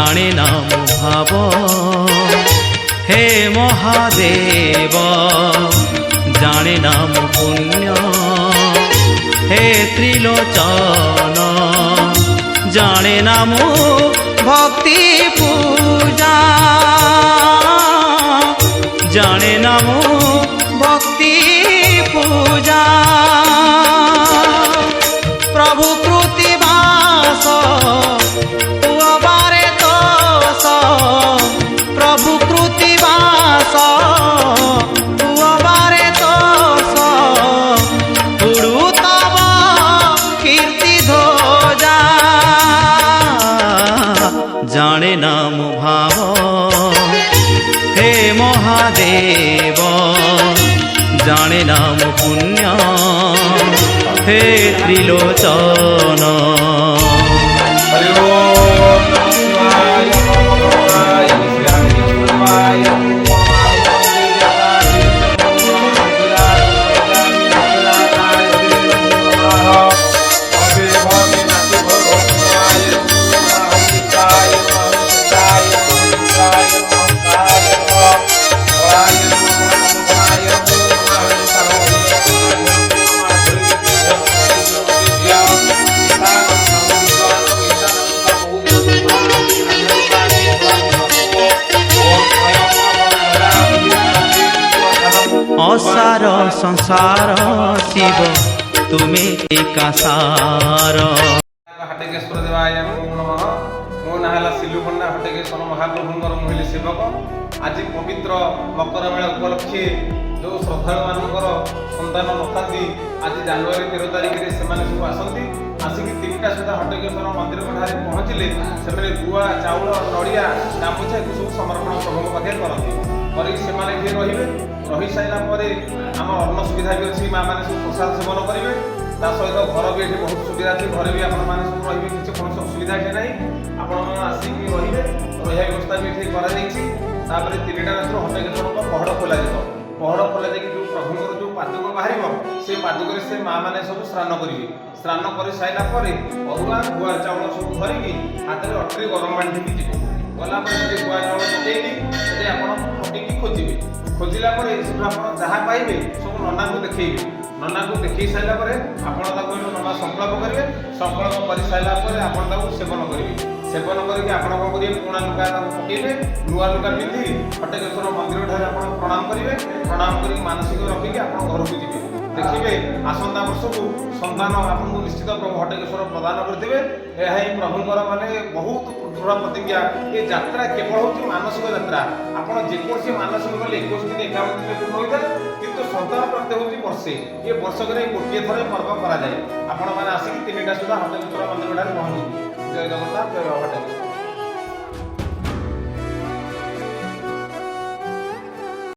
जाने नाम भाव हे महादेव जाने नाम पुण्य हे त्रिलोचन जाने नाम भक्ति पूजा जाने नाम भक्ति पूजा प्रभु कृतिवास बारे तोष प्रभु कृतिवास बारे तोष उड़ू तब कीर्ति ध्वजा जाने नाम भाव हे महादेव जाने नाम पुण्य हे त्रिलोचन असार संसार शिव तुम्हें एका सार हटेकेश्वर देवाय नमः। मो ना सिलुपन्ना हटेकेश्वर महाप्रभुंर मुहिली सेवक। आज पवित्र मकर मेला उपलक्षे जो श्रद्धालु मानकर सन्तान नथांती आज जनवरी 13 तारिख में से सब आसती आसिक 3टा सुधा हटेकेश्वर मंदिर ठारे पहुँचले से गुआ चाउल नड़िया गामुछा सब समर्पण प्रभु पाखे करती रे रही सारा आम अन्न सुविधा भी अच्छी माँ मैंने सब प्रसाद सेवन करेंगे सहित घर भी ये बहुत सुविधा अच्छी घर भी आप रे किसी कौन असुविधा ये ना आपण आसिक रे रहा व्यवस्था भी ये कर 3टा रात हटेकेश्वर पहड़ खोल पहड़ खोल जो प्रभुଙ୍କର जो पादुक बाहर से पादुक से माँ मैंने सब स्नान करेंगे स्नान कर सारापर अरुआ गुआ चाउल सब धरिकी हाथ में अटरी गरम पानी ढिकी जी गलापर से गुआ चाउल पकईकी आप फटिकी खोजे खोजला जहाँ पाइबे सब नना को देखेबे नना को देखी सारापर आपको नना संकल्प करेंगे संकल्प कर सारापर आप सेवन करेंगे सेवन करके आप पुणा लुगा पकईबे नुआ लुगा पिंधि हटेकेश्वर मंदिर ठारे आप प्रणाम करेंगे प्रणाम कर मानसिक रखिक आप घर को जी देखिए आसंता वर्ष को संतान आपको निश्चित प्रभु हटेकेश्वर प्रदान करते यह ही प्रभुंर माने बहुत दृढ़ प्रतिज्ञा ये यात्रा केवल हूँ मानसिक यात्रा आपड़ जेकोसी मानसिक गले 21 दिन 51 दिन पूर्ण होता है किंतु संतान प्राप्ति हूँ वर्षे ये वर्षक गोटे थर पर्व कराए आपण मैंने आसिक 3टा सुधा हटेकेश्वर मंदिर ठारे पहुँचती जय जगन्नाथ जय बाबा हटेकेश्वर।